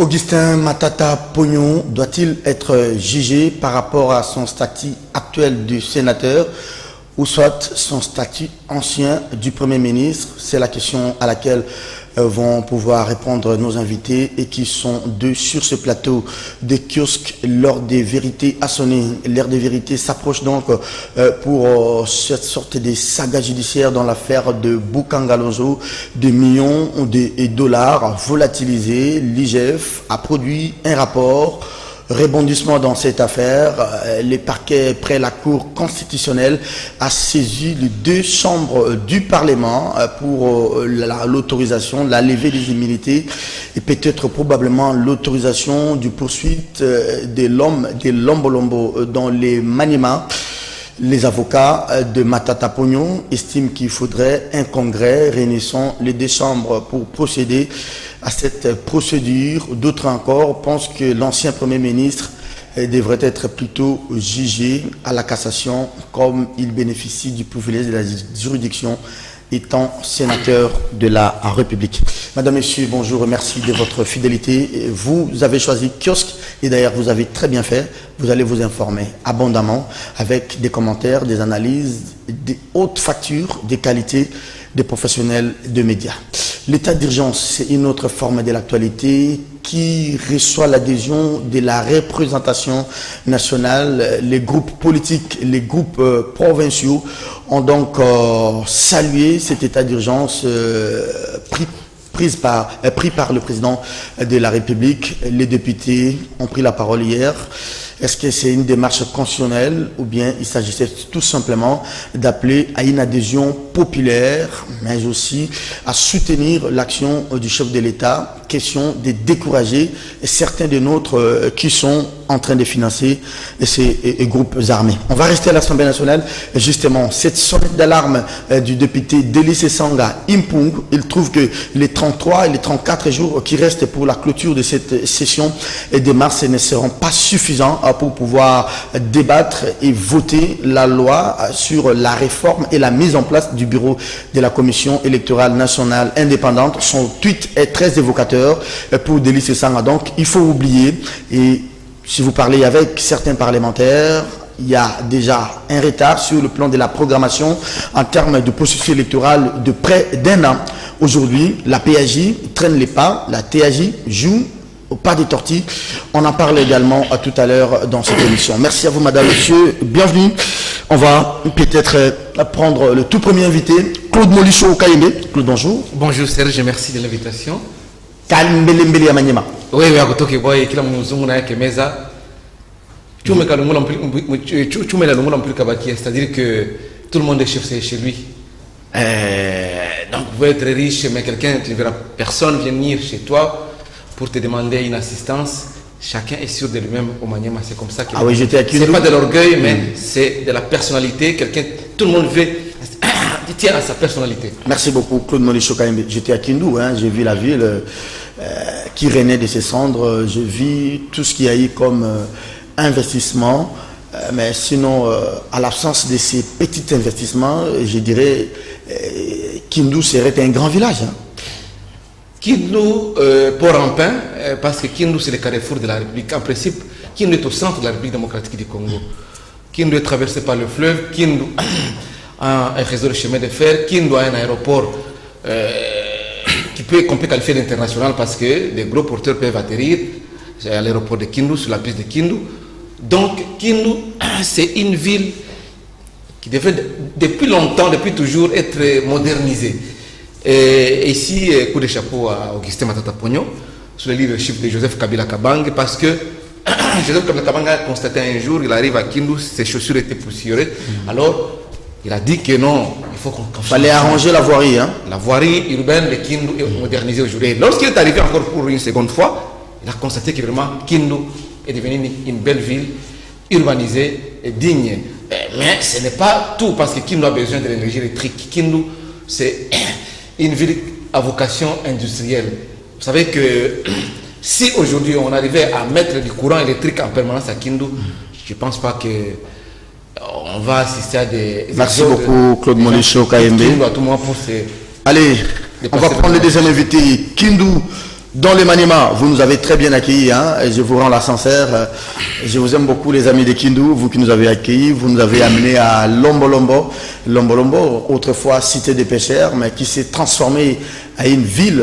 Augustin Matata Pognon doit-il être jugé par rapport à son statut actuel de sénateur ou soit son statut ancien du Premier ministre? C'est la question à laquelle vont pouvoir répondre nos invités et qui sont deux sur ce plateau de kiosque. L'heure des vérités a sonné. L'heure des vérités s'approche donc pour cette sorte de saga judiciaire dans l'affaire de Boukangalonzo. Des millions de dollars volatilisés. L'IGF a produit un rapport. Rebondissement dans cette affaire, le parquet près la Cour constitutionnelle a saisi les deux chambres du Parlement pour l'autorisation, la levée des immunités et peut-être probablement l'autorisation du poursuite de Lombolombo dans les Maniema. Les avocats de Matata Pognon estiment qu'il faudrait un congrès réunissant les deux chambres pour procéder à cette procédure. D'autres encore pensent que l'ancien Premier ministre devrait être plutôt jugé à la cassation comme il bénéficie du privilège de la juridiction étant sénateur de la République. Madame, Monsieur, bonjour, merci de votre fidélité. Vous avez choisi Kiosque et d'ailleurs vous avez très bien fait. Vous allez vous informer abondamment avec des commentaires, des analyses, des hautes factures, des qualités des professionnels de médias. L'état d'urgence, c'est une autre forme de l'actualité qui reçoit l'adhésion de la représentation nationale. Les groupes politiques, les groupes provinciaux ont donc salué cet état d'urgence pris par le président de la République. Les députés ont pris la parole hier. Est-ce que c'est une démarche constitutionnelle ou bien il s'agissait tout simplement d'appeler à une adhésion populaire, mais aussi à soutenir l'action du chef de l'État? Question de décourager certains de nôtres qui sont en train de financer ces groupes armés. On va rester à l'Assemblée nationale. Justement, cette sonnette d'alarme du député Délice Sanga Impung, il trouve que les 33 et les 34 jours qui restent pour la clôture de cette session de mars ne seront pas suffisants pour pouvoir débattre et voter la loi sur la réforme et la mise en place du bureau de la Commission électorale nationale indépendante. Son tweet est très évocateur pour Délice Sanga. Donc, il faut oublier, et si vous parlez avec certains parlementaires, il y a déjà un retard sur le plan de la programmation en termes de processus électoral de près d'un an. Aujourd'hui, la PAJ traîne les pas, la TAJ joue au pas des tortilles. On en parle également tout à l'heure dans cette émission. Merci à vous, madame, monsieur. Bienvenue. On va peut-être prendre le tout premier invité, Claude Molicho Kayembe. Claude, bonjour. Bonjour Serge, merci de l'invitation. Kalmbelembele Amanyema. Oui, oui, akotoke boy, kila mzungu na yake meza. Tu mets la longue plus kabaki, c'est-à-dire que tout le monde est chef chez lui. Donc vous pouvez être riche, mais quelqu'un, tu ne verras personne venir chez toi pour te demander une assistance. Chacun est sûr de lui-même au Maniema, c'est comme ça qu'il oui, j'étais c'est pas de l'orgueil, mais c'est de la personnalité. Quelqu'un, tout le monde veut tient à sa personnalité. Merci beaucoup, Claude Molicho Kayembe. J'étais à Kindu, hein, j'ai vu la ville qui renaît de ses cendres. Je vis tout ce qu'il y a eu comme investissement. Mais sinon, à l'absence de ces petits investissements, je dirais Kindu serait un grand village. Hein. Kindu, Port-en-Pain, parce que Kindu c'est le carrefour de la République. En principe, Kindu est au centre de la République démocratique du Congo. Kindu est traversé par le fleuve. Kindu a un réseau de chemin de fer. Kindu a un aéroport qu'on peut qualifier d'international parce que des gros porteurs peuvent atterrir à l'aéroport de Kindu, sur la piste de Kindu. Donc Kindu, c'est une ville qui devrait depuis longtemps, depuis toujours être modernisée. Et ici, coup de chapeau à Augustin Matata Pognon, sous le leadership de Joseph Kabila Kabange, parce que Joseph Kabila Kabange a constaté un jour, il arrive à Kindu, ses chaussures étaient poussiéreuses. Alors, il a dit que non, il faut qu'on fallait arranger la voirie. Hein? La voirie urbaine de Kindu est modernisée aujourd'hui. Lorsqu'il est arrivé encore pour une seconde fois, il a constaté que vraiment Kindu est devenue une belle ville, urbanisée et digne. Mais ce n'est pas tout, parce que Kindu a besoin de l'énergie électrique. Kindu, c'est une ville à vocation industrielle. Vous savez que si aujourd'hui on arrivait à mettre du courant électrique en permanence à Kindu, je ne pense pas que on va assister à des... Merci beaucoup, Claude Molicho Kayembe. Allez, on va prendre le deuxième invité. Kindu Dans le Maniema, vous nous avez très bien accueillis, hein, et je vous rends la sincère. Je vous aime beaucoup, les amis de Kindu, vous qui nous avez accueillis. Vous nous avez amenés à Lombolombo. Lombolombo, autrefois cité des pêcheurs, mais qui s'est transformée à une ville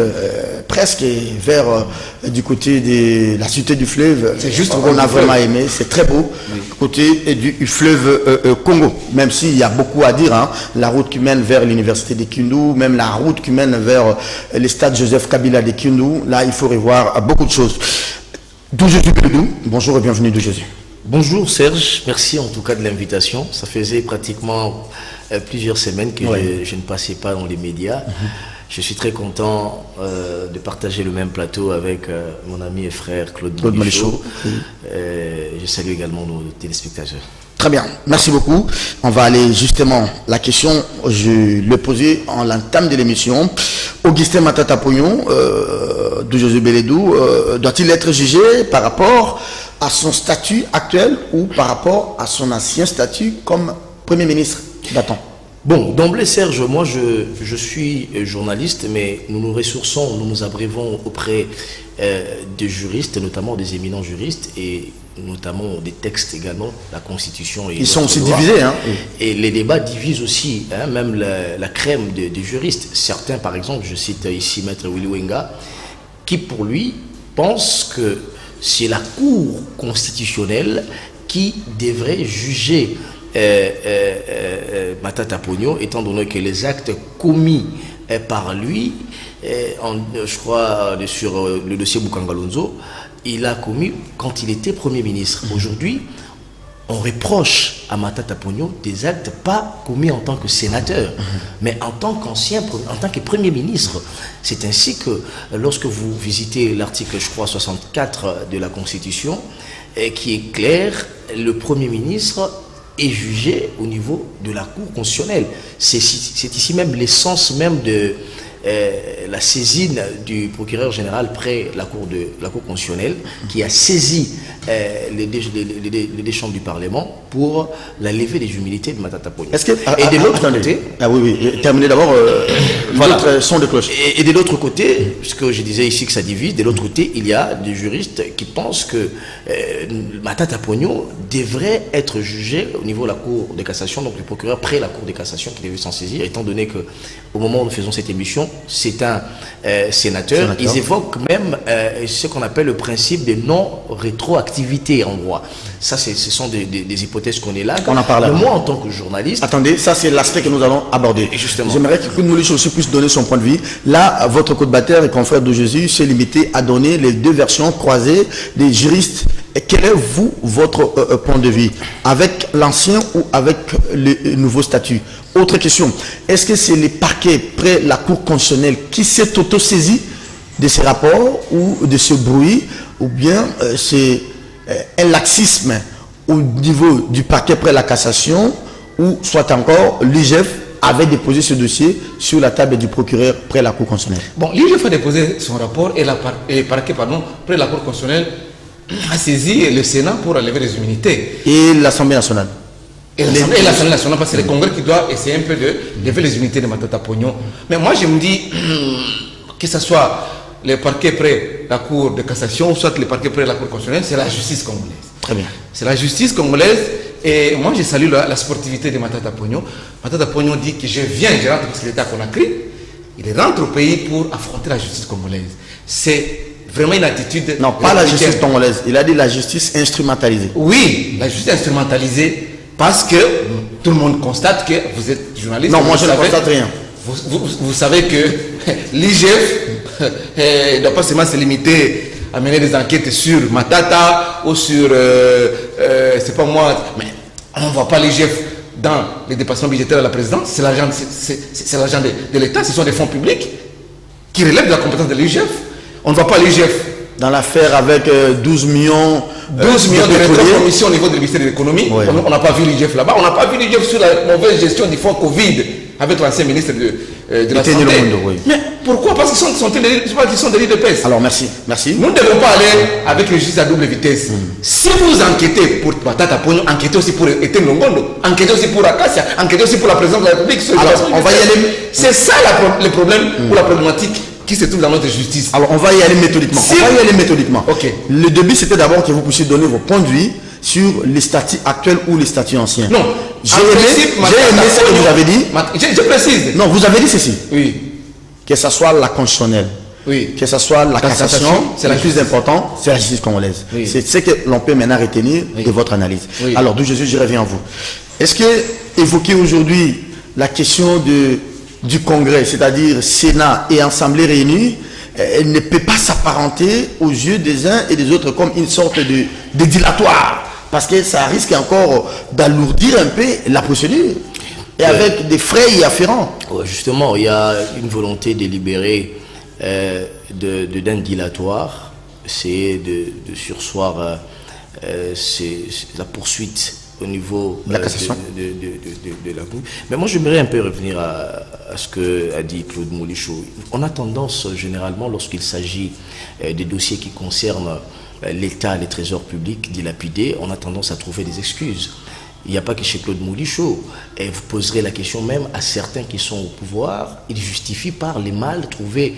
presque vers du côté de la cité du fleuve. C'est juste on a vraiment aimé, c'est très beau, oui. Côté du fleuve Congo, même s'il y a beaucoup à dire, hein, la route qui mène vers l'université de Kindu, même la route qui mène vers le stade Joseph Kabila de Kindu, là il faut revoir beaucoup de choses. D'où Jésus, bonjour et bienvenue d'où Jésus. Bonjour Serge, merci en tout cas de l'invitation. Ça faisait pratiquement plusieurs semaines que je ne passais pas dans les médias. Je suis très content de partager le même plateau avec mon ami et frère Claude Malichot. Je salue également nos téléspectateurs. Très bien, merci beaucoup. On va aller justement, la question, je l'ai posée en l'entame de l'émission. Augustin Matata Pognon, de José Beledou, doit-il être jugé par rapport à son statut actuel ou par rapport à son ancien statut comme Premier ministre d'Aton? Bon, d'emblée Serge, moi je suis journaliste, mais nous nous ressourçons, nous nous abrévons auprès de juristes, notamment des éminents juristes, et notamment des textes également, la Constitution. Et ils sont aussi divisés. Hein. Et les débats divisent aussi, hein, même la crème des juristes. Certains, par exemple, je cite ici Maître Willy Wenga, qui pour lui pense que c'est la Cour constitutionnelle qui devrait juger Matata Pognon, étant donné que les actes commis par lui, je crois sur le dossier Bukangalonzo, il a commis quand il était Premier ministre. Aujourd'hui, on reproche à Matata Pognon des actes pas commis en tant que sénateur, mais en tant en tant que Premier ministre. C'est ainsi que lorsque vous visitez l'article, je crois, 64 de la Constitution, qui est clair, le Premier ministre est jugé au niveau de la Cour constitutionnelle. C'est ici même l'essence même de la saisine du procureur général près la Cour constitutionnelle, qui a saisi les deux chambres du Parlement pour la levée des humilités de Matata Pognon. Et de l'autre côté... Ah oui, terminez d'abord votre son de cloche. Et de l'autre côté, puisque je disais ici que ça divise, de l'autre côté, il y a des juristes qui pensent que Matata Pognon devrait être jugé au niveau de la Cour de cassation, donc le procureur près la Cour de cassation qui devait s'en saisir, étant donné que au moment où nous faisons cette émission, c'est un sénateur. Ils évoquent même ce qu'on appelle le principe de non-rétroactivité en droit. Ça, ce sont des hypothèses qu'on est là. On en parle. Moi, en tant que journaliste... Attendez, ça c'est l'aspect que nous allons aborder. Justement. J'aimerais que Claude Malichot aussi puisse donner son point de vue. Là, votre co-débatteur et confrère de Jésus s'est limité à donner les deux versions croisées des juristes. Et quel est, vous, votre point de vue? Avec l'ancien ou avec le nouveau statut? Autre question, est-ce que c'est les parquets près la Cour constitutionnelle qui s'est auto-saisi de ces rapports ou de ce bruit, ou bien c'est un laxisme au niveau du parquet près la cassation, ou soit encore l'IGF avait déposé ce dossier sur la table du procureur près la Cour constitutionnelle? Bon, l'IGF a déposé son rapport et le parquet près la Cour constitutionnelle a saisi le Sénat pour enlever les immunités. Et l'Assemblée nationale? Et l'Assemblée nationale, parce que c'est le Congrès qui doit essayer un peu de lever les unités de Matata Pognon. Mais moi, je me dis que ce soit le parquet près la Cour de cassation, ou soit le parquet près la Cour constitutionnelle, c'est la justice congolaise. Très bien. C'est la justice congolaise. Et moi, je salue la sportivité de Matata Pognon. Matata Pognon dit que je rentre parce qu'il est à Conakry. Il rentre au pays pour affronter la justice congolaise. C'est vraiment une attitude... Non, pas la justice congolaise. Il a dit la justice instrumentalisée. Oui, la justice instrumentalisée. Parce que tout le monde constate que vous êtes journaliste. Non, moi je ne constate rien. Vous savez que l'IGF ne doit pas seulement se limiter à mener des enquêtes sur Matata ou sur, c'est pas moi, mais on ne voit pas l'IGF dans les dépassements budgétaires de la présidence. C'est l'argent de l'État, ce sont des fonds publics qui relèvent de la compétence de l'IGF. On ne voit pas l'IGF. Dans l'affaire avec 12 millions de rétrocommissions au niveau du ministère de l'économie, oui. On n'a pas vu l'IGF là-bas, on n'a pas vu l'IGF sur la mauvaise gestion du fonds Covid avec l'ancien ministre de la Santé. Oui. Mais pourquoi? Parce qu'ils sont des lits de peste. Alors merci. Nous ne devons pas aller avec le justice à double vitesse. Si vous enquêtez pour Matata Pognon, enquêtez aussi pour Etienne Longondo, enquêtez aussi pour Acacia, enquêtez aussi pour la présidence de la République. Alors on va y aller. C'est ça le problème ou la problématique qui se trouve dans notre justice. Alors, on va y aller méthodiquement. Si- On va y aller méthodiquement. Ok. Le début, c'était d'abord que vous puissiez donner vos points de vue sur les statuts actuels ou les statuts anciens. Non. J'ai En aimé principe, ce que vous avez dit. Je précise. Non, vous avez dit ceci. Oui. Que ce soit la constitutionnelle, Oui. que ce soit la cassation, c'est le la plus important, c'est la justice congolaise. Oui. C'est ce que l'on peut maintenant retenir de votre analyse. Oui. Alors, d'où Jésus, je reviens à vous. Est-ce que évoquer aujourd'hui la question du Congrès, c'est-à-dire Sénat et Assemblée réunie, elle ne peut pas s'apparenter aux yeux des uns et des autres comme une sorte de dilatoire, parce que ça risque encore d'alourdir un peu la procédure, et avec des frais y afférents. Ouais, justement, il y a une volonté délibérée d'un dilatoire, c'est de surseoir, c'est la poursuite au niveau La cassation. de la Cour. Mais moi, j'aimerais un peu revenir à ce que a dit Claude Molichou. On a tendance, généralement, lorsqu'il s'agit des dossiers qui concernent l'État, les trésors publics dilapidés, on a tendance à trouver des excuses. Il n'y a pas que chez Claude Molichou. Et vous poserez la question même à certains qui sont au pouvoir. Ils justifient par les mal trouvés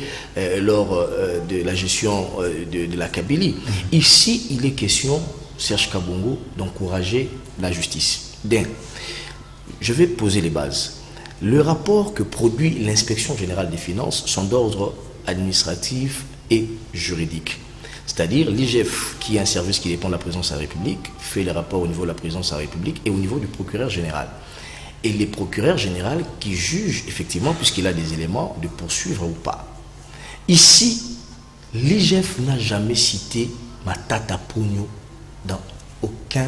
lors de la gestion de la Kabylie. Ici, il est question, Serge Kabongo, d'encourager la justice. Je vais poser les bases. Le rapport que produit l'inspection générale des finances sont d'ordre administratif et juridique. C'est-à-dire l'IGF, qui est un service qui dépend de la présidence de la République, fait les rapports au niveau de la présidence de la République et au niveau du procureur général. Et les procureurs généraux qui jugent effectivement, puisqu'il a des éléments, de poursuivre ou pas. Ici, l'IGF n'a jamais cité Matata Pogno dans aucun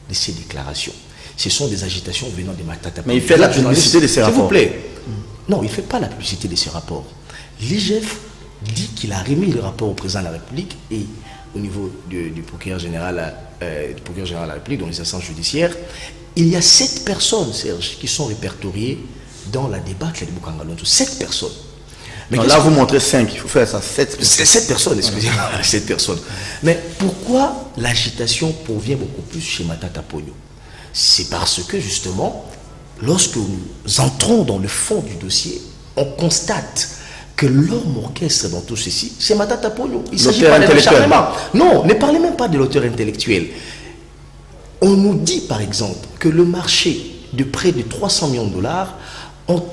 de ses déclarations. Ce sont des agitations venant de Matata Pogno. Mais il fait la publicité de ces rapports. S'il vous plaît. Non, il ne fait pas la publicité de ces rapports. L'IGF dit qu'il a remis le rapport au président de la République et au niveau du procureur général de la République, dans les instances judiciaires, il y a 7 personnes, Serge, qui sont répertoriées dans la débâcle de Boukangalonzo. 7 personnes. Mais là, vous montrez 5, il faut faire ça, 7. 7 personnes, excusez-moi, 7 personnes. Mais pourquoi l'agitation provient beaucoup plus chez Matata Pogno? C'est parce que, justement, lorsque nous entrons dans le fond du dossier, on constate que l'homme orchestre dans tout ceci, c'est Matata Pogno. Il s'agit pas d'acharnement. Non, ne parlez même pas de l'auteur intellectuel. On nous dit, par exemple, que le marché de près de 300 millions de dollars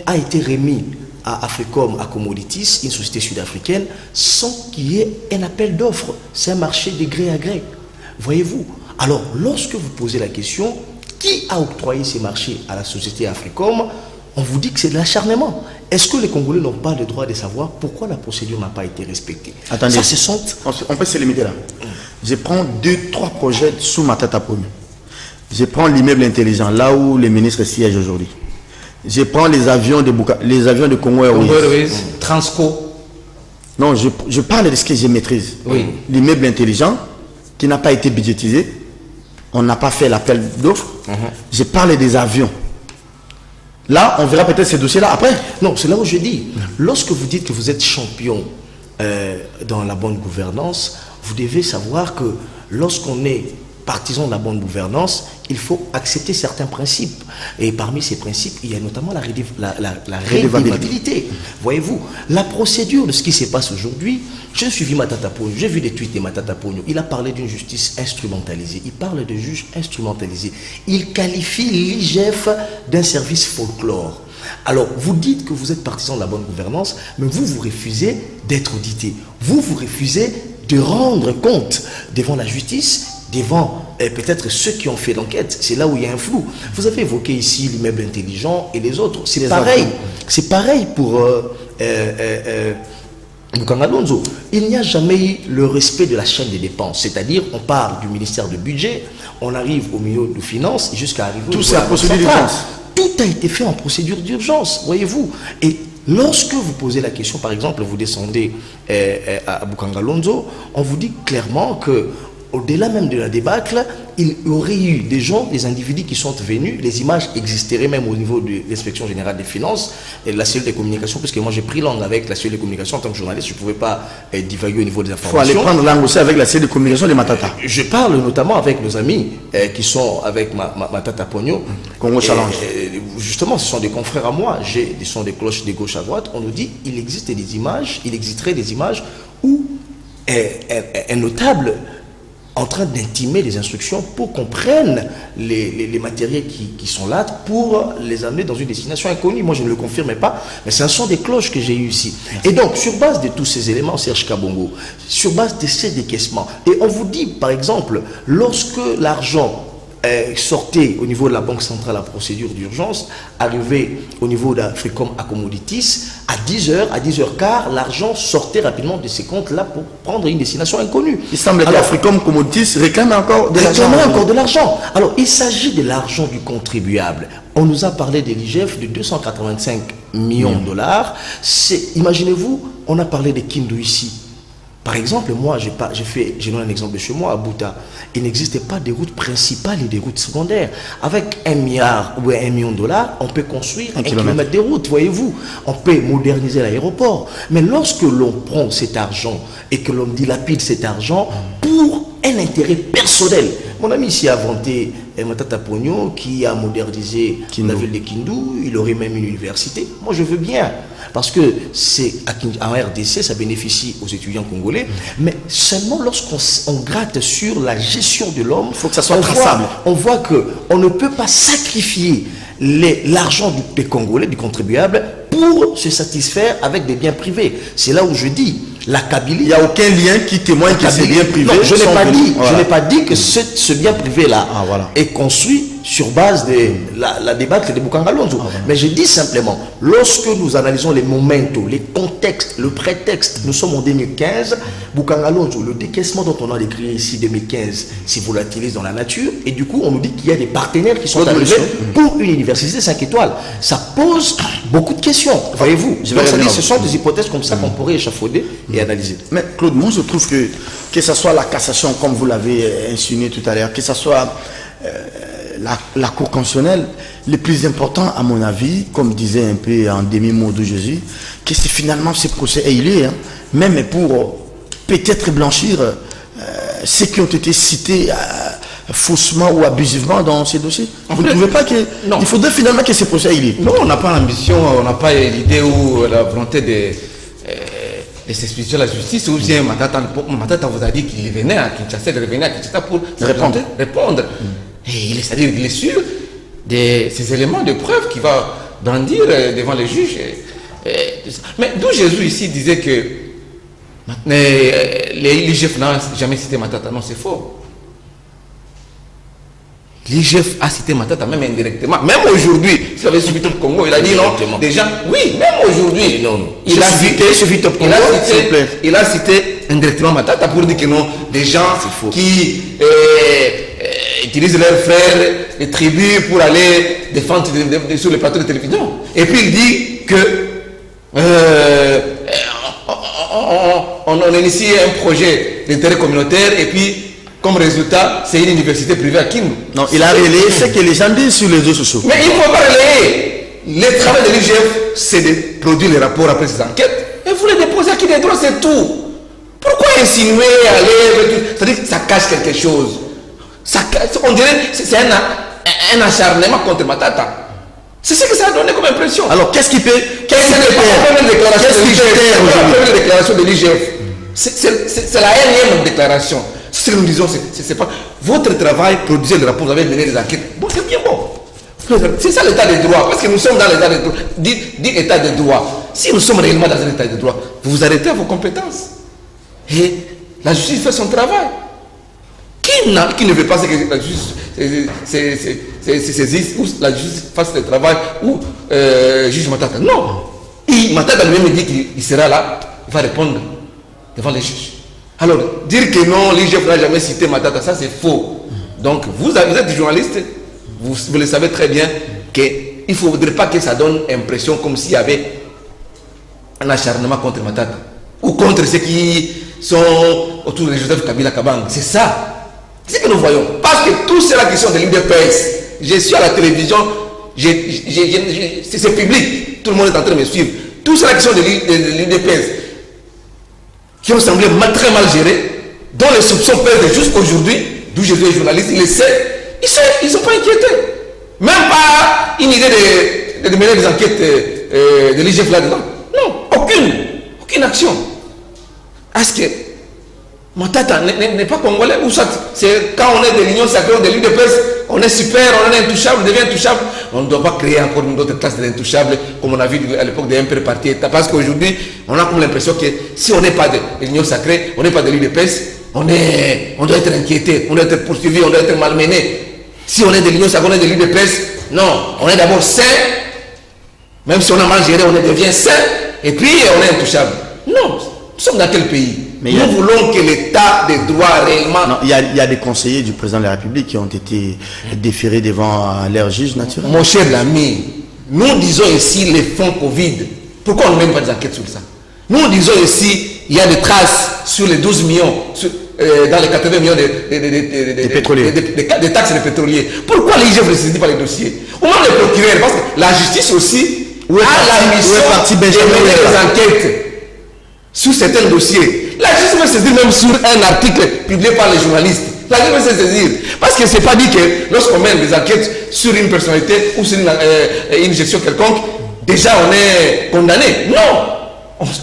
a été remis à Africom, à Commodities, une société sud-africaine, sans qu'il y ait un appel d'offres. C'est un marché de gré à gré. Voyez-vous? Alors, lorsque vous posez la question, qui a octroyé ces marchés à la société Africom, on vous dit que c'est de l'acharnement. Est-ce que les Congolais n'ont pas le droit de savoir pourquoi la procédure n'a pas été respectée? Attendez, ça, ce sont... on peut se limiter là. Je prends 2-3 projets sous Matata Pogno. Je prends l'immeuble intelligent, là où les ministres siègent aujourd'hui. Je prends les avions de Congo Airways. Transco. Non, je parle de ce que je maîtrise. Oui. L'immeuble intelligent, qui n'a pas été budgétisé. On n'a pas fait l'appel d'offres. Je parle des avions. Là, on verra peut-être ces dossiers-là après. Non, c'est là où je dis. Lorsque vous dites que vous êtes champion dans la bonne gouvernance, vous devez savoir que lorsqu'on est partisan de la bonne gouvernance, il faut accepter certains principes. Et parmi ces principes, il y a notamment la redevabilité. Voyez-vous, la procédure de ce qui se passe aujourd'hui, j'ai suivi Matata Pogno, j'ai vu des tweets de Matata Pogno. Il a parlé d'une justice instrumentalisée. Il parle de juges instrumentalisés. Il qualifie l'IGF d'un service folklore. Alors, vous dites que vous êtes partisan de la bonne gouvernance, mais vous refusez d'être audité. Vous refusez de rendre compte devant la justice, devant peut-être ceux qui ont fait l'enquête. C'est là où il y a un flou. Vous avez évoqué ici l'immeuble intelligent et les autres. C'est pareil. C'est pareil pour Boukangalonzo. Il n'y a jamais eu le respect de la chaîne des dépenses. C'est-à-dire, on part du ministère du budget, on arrive au milieu de finances jusqu'à arriver Tout c'est en procédure d'urgence. Tout a été fait en procédure d'urgence, voyez-vous. Et lorsque vous posez la question, par exemple, vous descendez à Boukangalonzo, on vous dit clairement que au-delà même de la débâcle, il y aurait eu des gens, des individus qui sont venus, les images existeraient même au niveau de l'inspection générale des finances et de la cellule de communication, parce que moi j'ai pris langue avec la cellule de communication en tant que journaliste, je ne pouvais pas divaguer au niveau des informations. Il faut aller prendre langue aussi avec la cellule de communication de Matata. Je parle notamment avec nos amis qui sont avec Matata Pogno. Congo Challenge. Justement, ce sont des confrères à moi, ce sont des cloches de gauche à droite. On nous dit il existerait des images où un notable en train d'intimer les instructions pour qu'on prenne les matériels qui sont là pour les amener dans une destination inconnue. Moi, je ne le confirme pas, mais ce sont des cloches que j'ai eues ici. Et donc, sur base de tous ces éléments, Serge Kabongo, sur base de ces décaissements, et on vous dit, par exemple, lorsque l'argent sortait au niveau de la Banque centrale, la procédure d'urgence, arrivait au niveau d'Africom à Commodities, à 10h, à 10h15, l'argent sortait rapidement de ces comptes-là pour prendre une destination inconnue. Il semble que l'Africom Commodities réclame encore de l'argent. Encore de l'argent. Alors, il s'agit de l'argent du contribuable. On nous a parlé de l'IGF de 285 millions de dollars. Imaginez-vous, on a parlé de Kindu ici. Par exemple, moi, je donne un exemple de chez moi, à Bouta. Il n'existait pas de routes principales et des routes secondaires. Avec 1 milliard ou 1 million de dollars, on peut construire 1 kilomètre de route, voyez-vous. On peut moderniser l'aéroport. Mais lorsque l'on prend cet argent et que l'on dilapide cet argent pour un intérêt personnel. Mon ami ici a inventé Matata Pogno qui a modernisé la ville de Kindu, il aurait même une université. Moi je veux bien, parce que c'est en RDC, ça bénéficie aux étudiants congolais, mais seulement lorsqu'on gratte sur la gestion de l'homme, il faut que ça soit traçable. On voit qu'on ne peut pas sacrifier l'argent des Congolais, du contribuable, pour se satisfaire avec des biens privés. C'est là où je dis, la Kabylie... Il n'y a aucun lien qui témoigne que ces biens privés... Non, je n'ai pas dit que ce bien privé-là est construit sur base de la débâcle de Bukangalonzo. Mais je dis simplement, lorsque nous analysons les momentos, les contextes, le prétexte, nous sommes en 2015, Bukangalonzo, le décaissement dont on a décrit ici 2015, s'y volatilise dans la nature, et du coup on nous dit qu'il y a des partenaires qui sont arrivés pour une université 5 étoiles. Ça pose beaucoup de questions, voyez-vous. Ce sont des hypothèses comme ça qu'on pourrait échafauder et analyser. Mais Claude, moi je trouve que ce soit la cassation, comme vous l'avez insinué tout à l'heure, que ce soit la Cour constitutionnelle, le plus important à mon avis, comme disait un peu en demi-mot de Jésus, que c'est finalement ce procès est même pour peut-être blanchir ceux qui ont été cités faussement ou abusivement dans ces dossiers. Vous ne trouvez pas qu'il faudrait finalement que ce procès ait Non, on n'a pas l'ambition, on n'a pas l'idée ou la volonté de s'expliquer la justice, ou bien Matata vous a dit qu'il venait à Kinshasa, il revenait à Kinshasa pour répondre. Et c'est-à-dire qu'il est sûr de ces éléments de preuve qu'il va brandir devant les juges. Mais d'où Jésus ici disait que l'IGF n'a jamais cité Matata. Non, c'est faux. L'IGF a cité Matata même indirectement. Même aujourd'hui, si vous avez suivi Top Congo, il a dit non. Déjà, oui, même aujourd'hui, il a cité indirectement Matata pour dire que non, des gens qui utilisent leurs frères, les tribus pour aller défendre sur les plateaux de télévision. Et puis il dit que on a initié un projet d'intérêt communautaire et puis comme résultat, c'est une université privée à Kindu. Non, il a relayé ce que les gens disent sur les réseaux sociaux. Mais il ne faut pas relayer. Le travail de l'IGF, c'est de produire les rapports après ces enquêtes. Et vous les déposez à qui des droits, c'est tout. Pourquoi insinuer, aller, c'est-à-dire que ça cache quelque chose. On dirait que c'est un acharnement contre Matata. C'est ce que ça a donné comme impression. Alors, qu'est-ce qui peut... La première déclaration de l'IGF. C'est la énième déclaration. Ce que nous disons, c'est pas votre travail, produisez le rapport, vous avez mené des enquêtes. Bon, c'est bien bon. C'est ça l'état des droits. Parce que nous sommes dans l'état des droits. Dites état des droits. Si nous sommes réellement dans un état de droit, vous vous arrêtez à vos compétences. Et la justice fait son travail. Qui ne veut pas que la justice se saisisse ou la justice fasse le travail ou juge Matata? Non. Matata lui-même dit qu'il sera là, il va répondre devant les juges. Alors, dire que non, l'IGF n'a jamais cité Matata, ça c'est faux. Donc, vous êtes journaliste, vous le savez très bien qu'il ne faudrait pas que ça donne impression comme s'il y avait un acharnement contre Matata ou contre ceux qui sont autour de Joseph Kabila Kabang. C'est ça. C'est ce que nous voyons. Parce que tous ceux-là qui sont de l'UDPS, je suis à la télévision, c'est public, tout le monde est en train de me suivre. Tous ceux-là qui sont de l'UDPS, qui ont semblé très mal gérés, dont les soupçons pèsent jusqu'aujourd'hui, d'où je suis journaliste, ils le savent, ils ne sont pas inquiétés. Même pas une idée de mener des enquêtes de l'IGF là-dedans. Non, aucune action. Est-ce que Matata n'est pas congolais ou soit c'est quand on est de l'Union sacrée de l'UDPS, on est super, on est intouchable, on devient intouchable. On ne doit pas créer encore une autre classe d'intouchables comme on a vu à l'époque des MP parti État. Parce qu'aujourd'hui, on a comme l'impression que si on n'est pas de l'Union sacrée, on n'est pas de l'UDPS, on doit être inquiété, on doit être poursuivi, on doit être malmené. Si on est de l'Union sacrée, on est de l'UDPS, non, on est d'abord sain. Même si on a mal géré, on devient sain. Et puis on est intouchable. Non, nous sommes dans quel pays? Mais nous voulons que l'État des droits réellement... Non, il y a des conseillers du président de la République qui ont été déférés devant leur juge naturel. Mon cher ami, nous disons ici les fonds Covid. Pourquoi on ne mène pas des enquêtes sur ça? Nous disons ici, il y a des traces sur les 12 millions, dans les 80 millions de taxes des pétroliers. Pourquoi l'IGF ne saisit pas les dossiers? Ou même les procureurs, parce que la justice aussi a la mission de mener des enquêtes sur certains dossiers. La justice va se saisir même sur un article publié par les journalistes. La justice va se saisir. Parce que ce n'est pas dit que lorsqu'on mène des enquêtes sur une personnalité ou sur une gestion quelconque, déjà on est condamné. Non,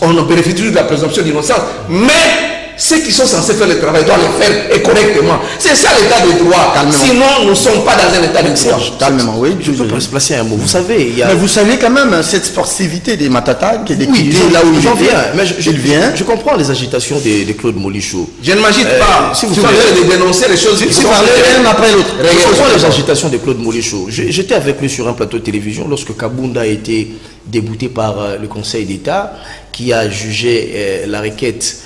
on bénéficie de la présomption d'innocence. Mais ceux qui sont censés faire le travail doivent le faire et correctement. C'est ça l'état de droit. Sinon, nous ne sommes pas dans un état de droit. Calmement, oui. Je peux se placer un mot. Vous savez, il y a... Mais vous savez quand même cette sportivité des Matata qui est oui, là où j'en viens. Mais je comprends les agitations de Claude Molichot. Je ne m'agite pas. Si vous parlez de dénoncer les choses, si vous parlez l'un après l'autre. Je comprends les agitations de Claude Molichot. J'étais avec lui sur un plateau de télévision lorsque Kabunda a été débouté par le Conseil d'État qui a jugé la requête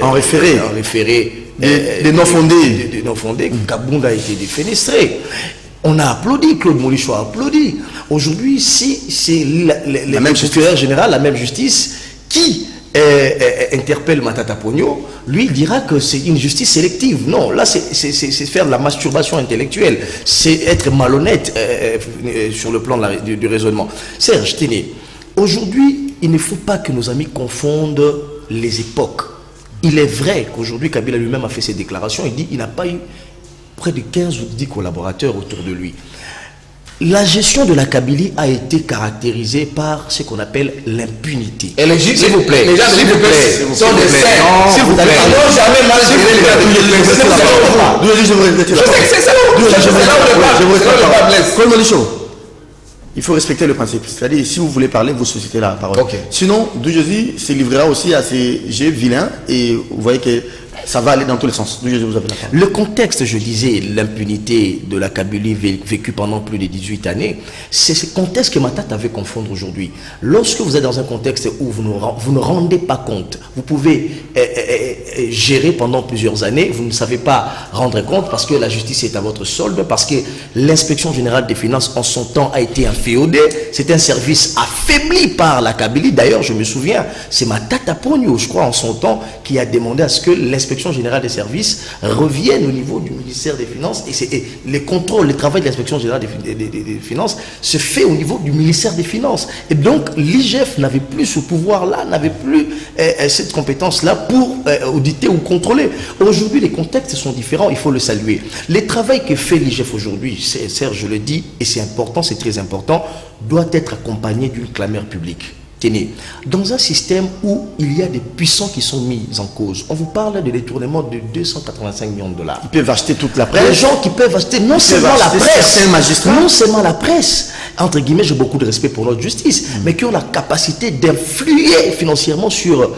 en référé des non fondés. Des non fondés. Kabunda a été défenestré. On a applaudi, Claude Molichot a applaudi. Aujourd'hui, si c'est le procureur général, la même justice, qui interpelle Matata Ponyo, lui il dira que c'est une justice sélective. Non, là c'est faire de la masturbation intellectuelle, c'est être malhonnête sur le plan du raisonnement. Serge, tenez, aujourd'hui, il ne faut pas que nos amis confondent les époques. Il est vrai qu'aujourd'hui, Kabila lui-même a fait ses déclarations, il dit qu'il n'a pas eu près de 15 ou 10 collaborateurs autour de lui. La gestion de la Kabylie a été caractérisée par ce qu'on appelle l'impunité. S'il vous plaît. Les gens de l'UDPS sont des saints. S'il vous plaît. Non, jamais mal géré les gars de l'UDPS. C'est ça où le bas blesse. Il faut respecter le principe. C'est-à-dire, si vous voulez parler, vous suscitez la parole. Okay. Sinon, Doujosi se livrera aussi à ces jeux vilains et vous voyez que ça va aller dans tous les sens. Doujosi, vous avez la parole. Le contexte, je disais, l'impunité de la Kabylie vécue pendant plus de 18 années, c'est ce contexte que Matata avait confondre aujourd'hui. Lorsque vous êtes dans un contexte où vous ne rendez pas compte, vous pouvez gérer pendant plusieurs années, vous ne savez pas rendre compte parce que la justice est à votre solde, parce que l'inspection générale des finances en son temps a été inféodée, c'est un service affaibli par la Kabylie. D'ailleurs, je me souviens, c'est Matata Ponyo, je crois, en son temps, qui a demandé à ce que l'inspection générale des services revienne au niveau du ministère des Finances et les contrôles, le travail de l'inspection générale des Finances se fait au niveau du ministère des Finances. Et donc, l'IGF n'avait plus ce pouvoir-là, n'avait plus cette compétence-là pour auditer ou contrôler. Aujourd'hui, les contextes sont différents, il faut le saluer. Le travail que fait l'IGF aujourd'hui, Serge, je le dis, et c'est important, c'est très important, doit être accompagné d'une clameur publique. Tenez, dans un système où il y a des puissants qui sont mis en cause, on vous parle de détournement de 285 millions de dollars. Ils peuvent acheter toute la presse. Les gens qui peuvent acheter non seulement la presse, non seulement la presse, entre guillemets, j'ai beaucoup de respect pour notre justice, mais qui ont la capacité d'influer financièrement sur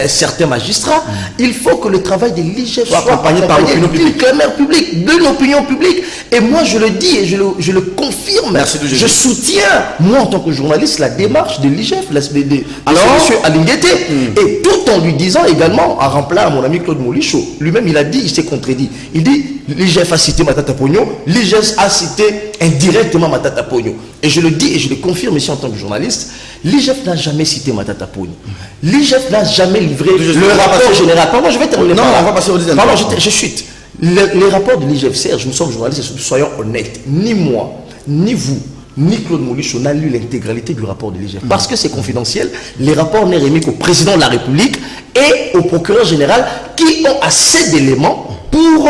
certains magistrats. Il faut que le travail de l'IGF soit accompagné par une clameur publique, de l'opinion publique. Et moi, je le dis et je le confirme. Merci de je soutiens, moi, en tant que journaliste, la démarche de l'IGF, alors, M. Alinguete, et tout en lui disant également, en remplant mon ami Claude Molichot, lui-même il a dit, il s'est contredit, il dit, l'IGF a cité Matata Ponyo, l'IGF a cité indirectement Matata Ponyo. Et je le dis et je le confirme ici en tant que journaliste, l'IGF n'a jamais cité Matata Ponyo. L'IGF n'a jamais livré le rapport général. Pardon, je vais terminer. Non, on va passer au deuxième. Pardon, je chute. Les rapports de l'IGF, Serge, nous sommes journalistes, soyons honnêtes. Ni moi, ni vous, ni Claude Molichon n'a lu l'intégralité du rapport de l'IGF. Parce que c'est confidentiel, les rapports n'est remis qu'au président de la République et au procureur général qui ont assez d'éléments pour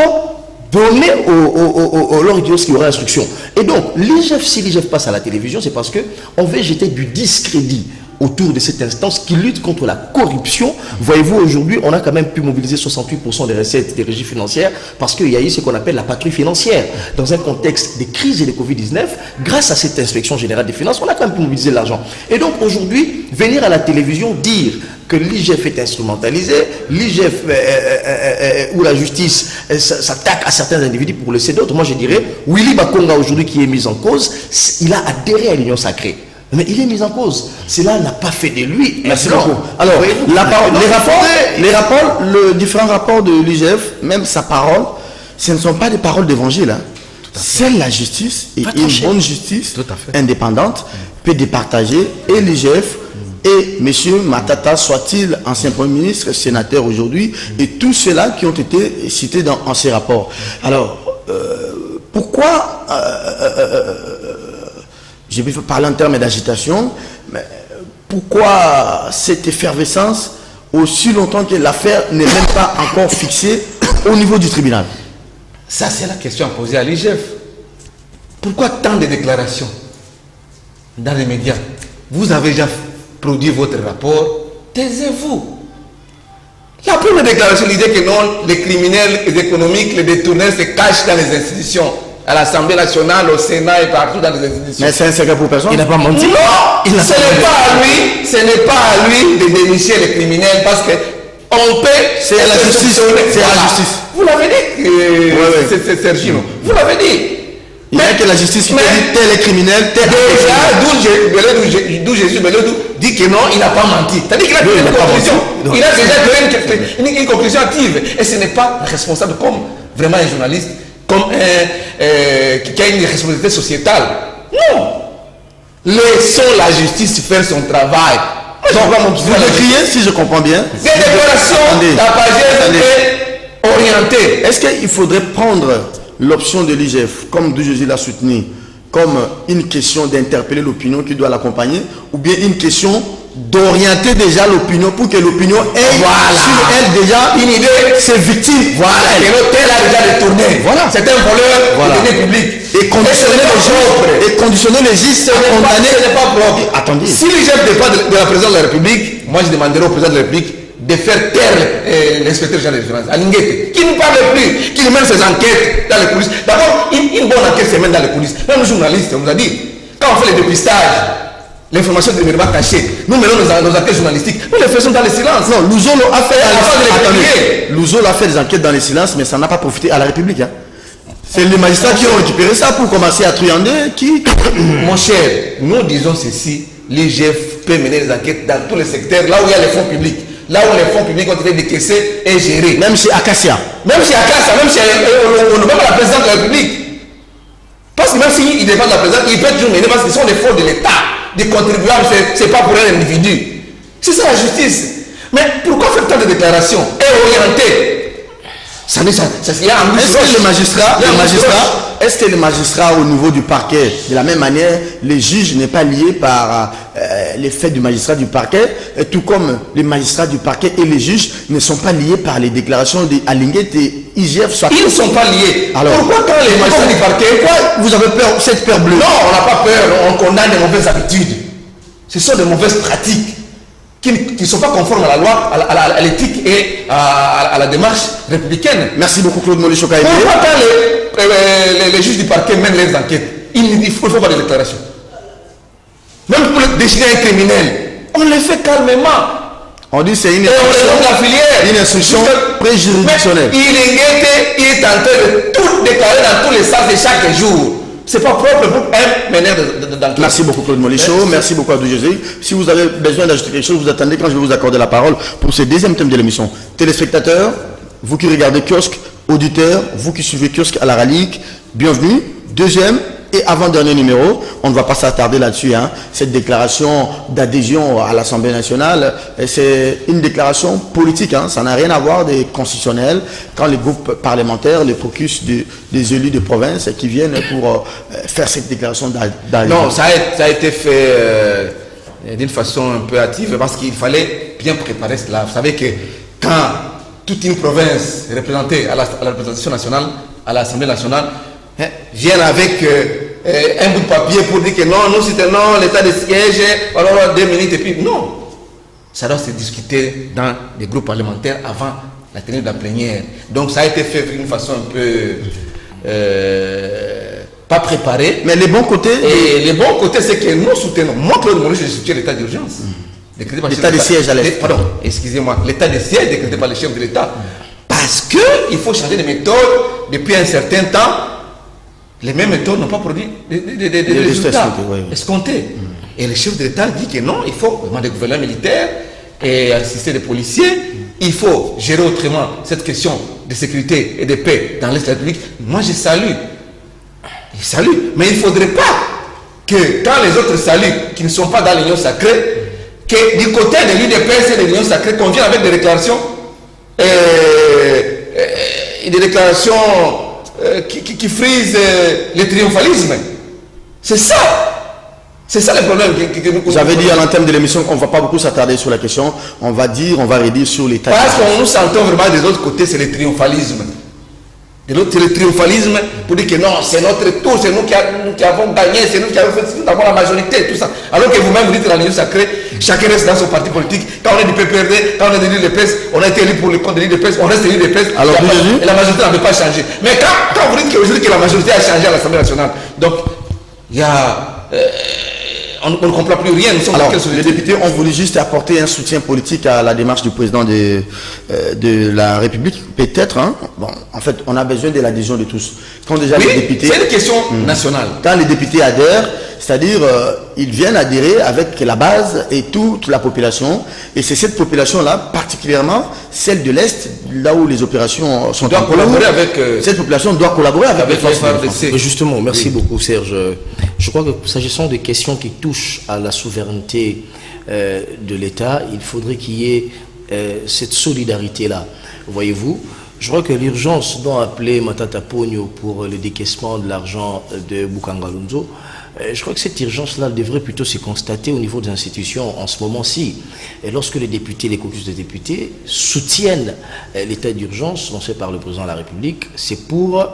donner au l'ordre qui aura instruction. Et donc, l'IGF, si l'IGF passe à la télévision, c'est parce qu'on veut jeter du discrédit autour de cette instance qui lutte contre la corruption. Voyez-vous, aujourd'hui, on a quand même pu mobiliser 68% des recettes des régies financières parce qu'il y a eu ce qu'on appelle la patrouille financière. Dans un contexte de crise et de Covid-19, grâce à cette inspection générale des finances, on a quand même pu mobiliser l'argent. Et donc, aujourd'hui, venir à la télévision dire que l'IGF est instrumentalisé, l'IGF ou la justice s'attaque à certains individus pour laisser d'autres, moi je dirais, Willy Bakonga aujourd'hui qui est mis en cause, il a adhéré à l'Union sacrée. Mais il est mis en cause. Cela n'a pas fait de lui. Merci beaucoup. Alors, les rapports, les différents rapports de l'IGF, même sa parole, ce ne sont pas des paroles d'évangile. Hein. C'est la justice, et une bonne justice indépendante peut départager et l'IGF et M. Matata, soit-il ancien Premier ministre, sénateur aujourd'hui, et tous ceux-là qui ont été cités dans ces rapports. Alors, pourquoi... je vais parler en termes d'agitation, mais pourquoi cette effervescence aussi longtemps que l'affaire n'est même pas encore fixée au niveau du tribunal? Ça, c'est la question à poser à l'IGF. Pourquoi tant de déclarations dans les médias? Vous avez déjà produit votre rapport, taisez-vous. La première déclaration disait que non, les criminels économiques, les détourneurs se cachent dans les institutions. À l'Assemblée nationale, au Sénat et partout dans les institutions. Mais c'est un secret pour personne. Il n'a pas menti. Non, ce n'est pas à lui de dénicher les criminels parce que on peut. C'est la justice. C'est la justice. Vous l'avez dit, c'est Sergino. Vous l'avez dit. Il n'y a que la justice qui peut dire tel est criminel, tel est d'où Jésus dit que non, il n'a pas menti. C'est-à-dire qu'il a donné une conclusion. Il a déjà donné une conclusion active. Et ce n'est pas responsable comme vraiment un journaliste, comme qui a une responsabilité sociétale. Non. Laissons la justice faire son travail. Vous décriez, si je comprends bien, des déclarations, la pagette est orientée. Est-ce qu'il faudrait prendre l'option de l'IGF, comme Jésus l'a soutenu, comme une question d'interpeller l'opinion qui doit l'accompagner, ou bien une question d'orienter déjà l'opinion pour que l'opinion ait sur elle déjà une idée, ses victimes. Voilà. Et l'hôtel a déjà détourné. Voilà. C'est un voleur de données publiques. Et conditionner les juges à condamner. Ce n'est pas propre. Attendez. Si l'IGF dépend de la présidence de la République, moi je demanderai au président de la République de faire taire l'inspecteur général des finances, Alinguete, qui ne parle plus, qui mène ses enquêtes dans les coulisses. D'abord, une bonne enquête se mène dans les coulisses. Même les journalistes, on nous a dit, quand on fait les dépistages, l'information ne devrait pas cachée. Nous menons nos enquêtes journalistiques, nous les faisons dans le silence. Non, Louzo l'a fait des enquêtes dans le silence, mais ça n'a pas profité à la République. Hein. C'est les magistrats qui ont récupéré ça pour commencer à truander. Mon cher, nous disons ceci, l'IGF peut mener des enquêtes dans tous les secteurs, là où il y a les fonds publics. Là où les fonds publics ont été décaissés et gérés. Même chez Acacia. Même chez la présidente de la République. Parce que même s'il dépend de la présidente, il peut être toujours mené parce que ce sont des fonds de l'État, des contribuables, ce n'est pas pour un individu. C'est ça la justice. Mais pourquoi faire tant de déclarations et orienter? Est-ce que les magistrats au niveau du parquet, de la même manière, les juges n'est pas lié par les faits du magistrat du parquet, tout comme les magistrats du parquet et les juges ne sont pas liés par les déclarations d'Alinguete et IGF? Ils ne sont pas liés. Alors, pourquoi quand les magistrats du parquet... Pourquoi vous avez peur, cette peur bleue? Non, on n'a pas peur, on condamne des mauvaises habitudes. Ce sont des mauvaises pratiques qui ne sont pas conformes à la loi, à l'éthique et à la démarche républicaine. Merci beaucoup Claude Molichon. Pourquoi quand les juges du parquet mènent les enquêtes, il ne faut pas de déclaration? Même pour décider un criminel, on le fait calmement. On dit c'est une instruction préjuridictionnelle. Il est en train de tout déclarer dans tous les sens de chaque jour. C'est pas propre pour un meneur d'enquête. Merci beaucoup Claude Molichon, merci beaucoup Abdou José. Si vous avez besoin d'ajouter quelque chose, vous attendez quand je vais vous accorder la parole pour ce deuxième thème de l'émission. Téléspectateurs, vous qui regardez Kiosque, auditeurs, vous qui suivez Kiosque à la Ralique, bienvenue. Deuxième Et avant-dernier numéro, on ne va pas s'attarder là-dessus, hein, cette déclaration d'adhésion à l'Assemblée nationale, c'est une déclaration politique, hein, ça n'a rien à voir des constitutionnels, quand les groupes parlementaires, les caucus des élus de province qui viennent pour faire cette déclaration d'adhésion. Non, ça a été fait d'une façon un peu hâtive parce qu'il fallait bien préparer cela. Vous savez que quand toute une province représentée à la représentation nationale, à l'Assemblée nationale, viennent avec un bout de papier pour dire que non, nous soutenons l'état de siège, alors 2 minutes et puis non. Ça doit se discuter dans des groupes parlementaires avant la tenue de la plénière. Donc ça a été fait d'une façon un peu pas préparée. Mais les bons côtés... Et les bons côtés, c'est que nous soutenons. Moi, Claude Maurice, je soutiens l'état d'urgence. L'état de siège à l'Est. Pardon, excusez-moi. L'état de siège décrété par le chef de l'État. Parce qu'il faut changer de méthode depuis un certain temps. Les mêmes méthodes n'ont pas produit des résultats escomptés. Et le chef de l'État dit que non, il faut vraiment des gouverneurs militaires et assister des policiers. Il faut gérer autrement cette question de sécurité et de paix dans l'Est de la République. Moi, je salue. Je salue. Mais il ne faudrait pas que quand les autres saluent, qui ne sont pas dans l'union sacrée, que du côté de l'UDPS et de l'union sacrée, qu'on vienne avec des déclarations qui frisent le triomphalisme. C'est ça. C'est ça le problème que nous... Vous avez dit à l'entame de l'émission qu'on ne va pas beaucoup s'attarder sur la question. On va redire sur l'état. Parce que nous sentons vraiment des autres côtés, c'est le triomphalisme. De l'autre, c'est le triomphalisme pour dire que non, c'est notre tour, c'est nous qui avons gagné, c'est nous qui avons fait, nous avons la majorité, tout ça. Alors que vous-même, vous dites dans l'union sacrée, chacun reste dans son parti politique. Quand on est du PPRD, quand on est de l'UDPS, on a été élu pour le compte de l'UDPS, on reste de l'UDPS. Alors, et la majorité n'avait pas changé. Mais quand vous dites qu'aujourd'hui que la majorité a changé à l'Assemblée nationale, donc il y a... on ne comprend plus rien. Nous sommes alors, les députés ont voulu juste apporter un soutien politique à la démarche du président de la République, peut-être. Hein. Bon, en fait, on a besoin de l'adhésion de tous. Quand déjà les députés... c'est une question nationale. Quand les députés adhèrent, c'est-à-dire ils viennent adhérer avec la base et toute la population. Et c'est cette population-là, particulièrement celle de l'Est, là où les opérations sont en cours. Cette population doit collaborer avec les forces de défense. Justement, merci beaucoup Serge. Je crois que s'agissant des questions qui touchent à la souveraineté de l'État, il faudrait qu'il y ait cette solidarité-là. Voyez-vous, je crois que l'urgence dont appelé Matata Pogno pour le décaissement de l'argent de Bukangalunzo, je crois que cette urgence-là devrait plutôt se constater au niveau des institutions en ce moment-ci. Et lorsque les députés, les caucus de députés soutiennent l'état d'urgence lancé par le président de la République, c'est pour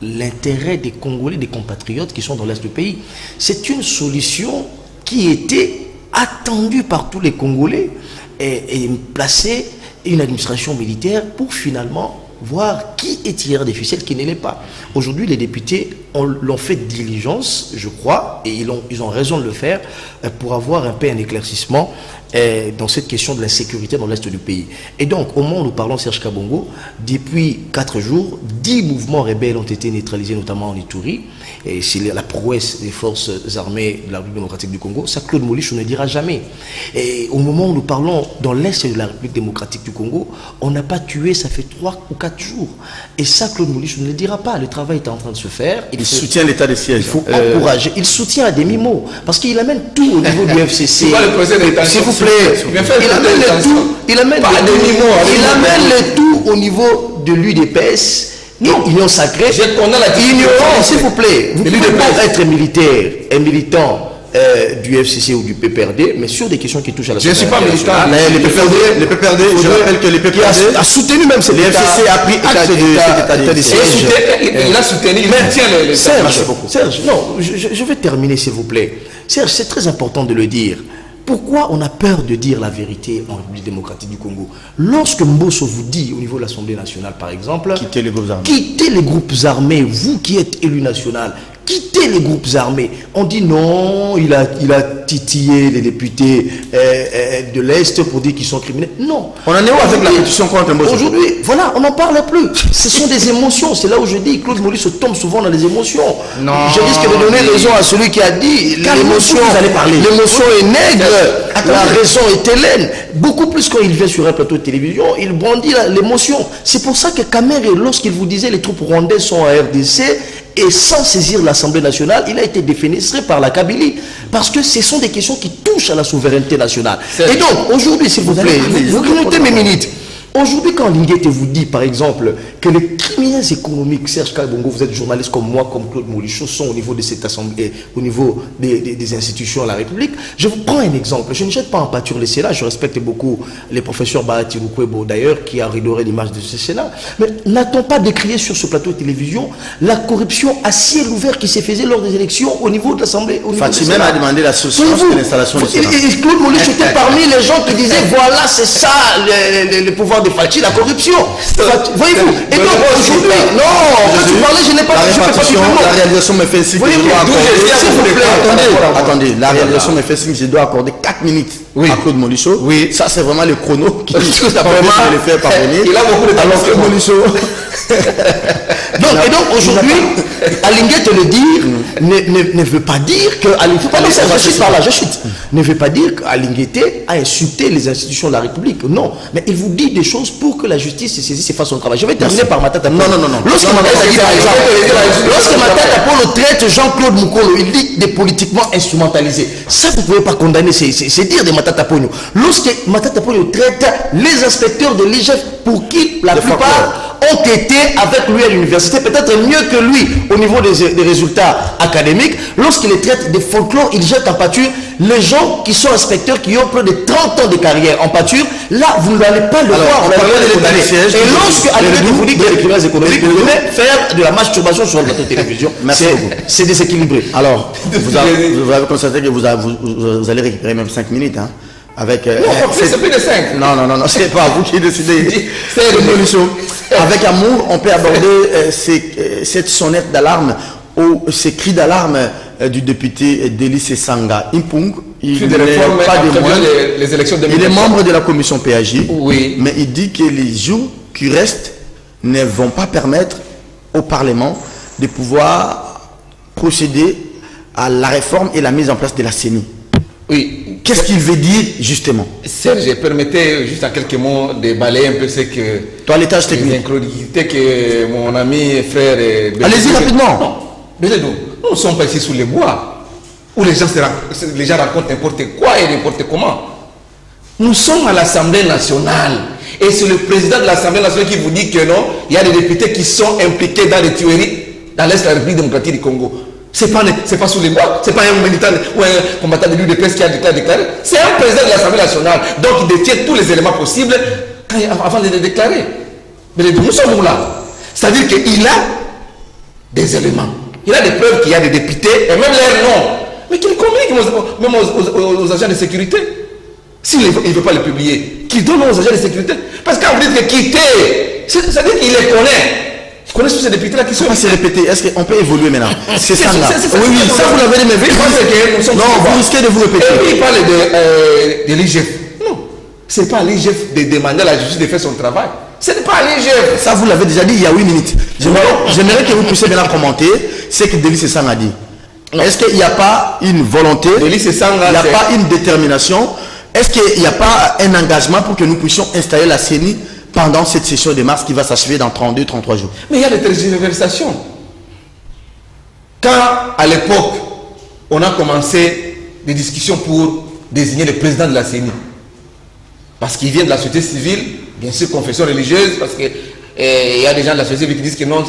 l'intérêt des Congolais, des compatriotes qui sont dans l'Est du pays. C'est une solution qui était attendue par tous les Congolais et placer une administration militaire pour finalement voir qui est tireur des ficelles, qui ne l'est pas. Aujourd'hui, les députés l'ont fait diligence, je crois, et ils ont raison de le faire pour avoir un peu un éclaircissement dans cette question de l'insécurité dans l'Est du pays. Et donc, au moment où nous parlons de Serge Kabongo, depuis 4 jours, 10 mouvements rebelles ont été neutralisés, notamment en Ituri. Et c'est la prouesse des forces armées de la République démocratique du Congo. Ça, Claude Maurice, on ne dira jamais. Et au moment où nous parlons dans l'Est de la République démocratique du Congo, on n'a pas tué, ça fait 3 ou 4 jours. Et ça, Claude Maurice, on ne le dira pas. Le travail est en train de se faire. Il soutient l'état de siège. Il faut encourager. Il soutient à demi-mot. Parce qu'il amène tout au niveau du FCC. S'il vous plaît, il amène le tout au niveau de l'UDPS. Non, union sacrée. Ignorant, s'il vous plaît. Vous pouvez pas être militaire, un militant du FCC ou du PPRD, mais sur des questions qui touchent à la souveraineté. Je ne suis pas militant. Les PPRD, je rappelle que les PPRD a soutenu même cet état. Le FCC a pris acte de siège. Il a soutenu, il maintient le Serge, non, je vais terminer s'il vous plaît. Serge, c'est très important de le dire. Pourquoi on a peur de dire la vérité en République démocratique du Congo? Lorsque Mbosso vous dit, au niveau de l'Assemblée nationale par exemple, quittez les groupes armés. Quittez les groupes armés, vous qui êtes élu national, quittez les groupes armés. On dit non, il a titillé les députés de l'Est pour dire qu'ils sont criminels. Non. On en est où avec la pétition contre Mbosso? Aujourd'hui, voilà, on n'en parle plus. Ce sont des émotions. C'est là où je dis, Claude Maurice tombe souvent dans les émotions. Non. Je risque de donner raison à celui qui a dit l'émotion est nègre, la raison est hélène. Beaucoup plus quand il vient sur un plateau de télévision, il brandit l'émotion. C'est pour ça que Kamere, lorsqu'il vous disait les troupes rwandaises sont en RDC, et sans saisir l'Assemblée nationale, il a été défenestré par la Kabylie. Parce que ce sont des questions qui touchent à la souveraineté nationale. Et donc, aujourd'hui, s'il vous plaît, vous notez mes minutes. Aujourd'hui, quand Linguete vous dit, par exemple, que les criminels économiques, Serge Kabongo, vous êtes journaliste comme moi, comme Claude Molichon, sont au niveau de cette assemblée, au niveau des institutions de la République, je vous prends un exemple. Je ne jette pas en pâture le Sénat, je respecte beaucoup les professeurs Bahati Lukwebo, d'ailleurs, qui a ridoré l'image de ce Sénat. Mais n'a-t-on pas décrié sur ce plateau de télévision la corruption à ciel ouvert qui s'est faisait lors des élections au niveau de l'Assemblée? Fatih même a demandé la suspension de l'installation du Sénat. Et Claude Molichon était parmi les gens qui disaient, voilà, c'est ça, le pouvoir de Fatih, la corruption. Voyez-vous? Et donc aujourd'hui, non, quand tu parlais, je n'ai pas la réalisation me fait signe que je dois accorder. Attendez, la réalisation me fait signe que je dois accorder 4 minutes à Claude Molichon. Oui. Ça, c'est vraiment le chrono qui vraiment le faire parvenir. Il a beaucoup de temps. Alors que Molichon. Et donc aujourd'hui, Alinguet te le dire ne veut pas dire que je chute. Ne veut pas dire qu'Alinguet a insulté les institutions de la République. Non, mais il vous dit des choses pour que la justice se saisisse et fasse son travail. Je vais terminer par Matata Polo. Non. Lorsque Matata Polo traite Jean-Claude Mukolo, il dit des politiquement instrumentalisés. Ça, vous ne pouvez pas condamner, c'est dire de Matata Polo. Lorsque Matata Polo traite les inspecteurs de l'IGF pour qui la plupart ont été avec lui à l'université, peut-être mieux que lui au niveau des résultats académiques, lorsqu'il les traite de folklore, il jette en pâture les gens qui sont inspecteurs, qui ont plus de 30 ans de carrière en pâture. Là, vous n'allez pas le voir. Et lorsque Alinguet vous dit qu'il y a des criminels économiques, vous devez faire de la masturbation sur le plateau de télévision. C'est déséquilibré. Alors, vous avez constaté que vous allez récupérer même 5 minutes. Hein, avec, c'est plus de 5. Non, c'est pas vous qui décidez. C'est l'évolution. Avec amour, on peut aborder cette sonnette d'alarme ou ces cris d'alarme du député Délice Sanga Impung. Il n'est pas de moins. Les élections de il est membre de la commission PAJ. Oui. Mais il dit que les jours qui restent ne vont pas permettre au Parlement de pouvoir procéder à la réforme et la mise en place de la CENI. Oui. Qu'est-ce qu'il veut dire justement? Serge, permettez juste en quelques mots de balayer un peu ce que... Toilettage technique. L'incrédulité que mon ami et frère... Allez-y rapidement. Non, Bézédou, nous ne sommes pas ici sous les bois, où les gens racontent n'importe quoi et n'importe comment. Nous sommes à l'Assemblée nationale. Et c'est le président de l'Assemblée nationale qui vous dit que non, il y a des députés qui sont impliqués dans les tueries dans l'Est de la République démocratique du Congo. C'est pas sous les bois, c'est pas un militant ou un combattant de l'UDPS qui a déclaré. C'est un président de l'Assemblée nationale. Donc il détient tous les éléments possibles avant de les déclarer. Mais nous sommes là. C'est-à-dire qu'il a des éléments. Il a des preuves qu'il y a des députés, et même leur nom. Mais qu'il communique même aux agents de sécurité. S'il ne veut pas les publier, qu'il donne aux agents de sécurité. Parce que quand vous dites que quitter, c'est-à-dire qu'il les connaît. Vous connaissez tous ces députés-là qui sont... Pas se répéter. Est-ce qu'on peut évoluer maintenant? C'est ça là. Oui, ça vous l'avez dit, mais non, vous risquez de vous répéter. Et puis il parle de l'IGF. Non, ce n'est pas à l'IGF de demander à la justice de faire son travail. Ce n'est pas à l'IGF. Ça, vous l'avez déjà dit il y a 8 minutes. J'aimerais que vous puissiez maintenant commenter ce que Délice Sanga a dit. Est-ce qu'il n'y a pas une volonté? Délice Sanga, il n'y a pas une détermination? Est-ce qu'il n'y a pas un engagement pour que nous puissions installer la CENI pendant cette session de mars qui va s'achever dans 32-33 jours? Mais il y a des tergiversations. Quand, à l'époque, on a commencé des discussions pour désigner le président de la CENI, parce qu'il vient de la société civile, bien sûr, confession religieuse, parce qu'il y a des gens de la société civile qui disent que non,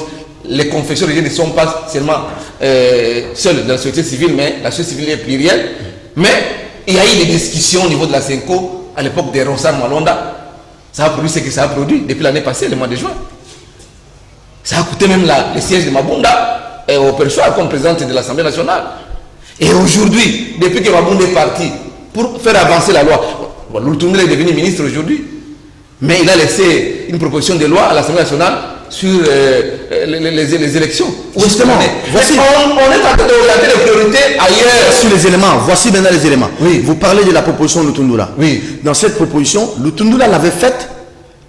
les confessions religieuses ne sont pas seulement seules dans la société civile, mais la société civile est plurielle. Mais il y a eu des discussions au niveau de la CENCO, à l'époque de Ronsard Malonda. Ça a produit ce que ça a produit depuis l'année passée, le mois de juin. Ça a coûté même le siège de Mabunda au Perchoir comme présidente de l'Assemblée nationale. Et aujourd'hui, depuis que Mabunda est parti, pour faire avancer la loi, Loutoundé est devenu ministre aujourd'hui, mais il a laissé une proposition de loi à l'Assemblée nationale sur les élections. Justement, voici. On est en train de regarder les priorités ailleurs. Sur les éléments, voici maintenant les éléments. Oui. Vous parlez de la proposition Lutundula. Oui. Dans cette proposition, Lutundula l'avait faite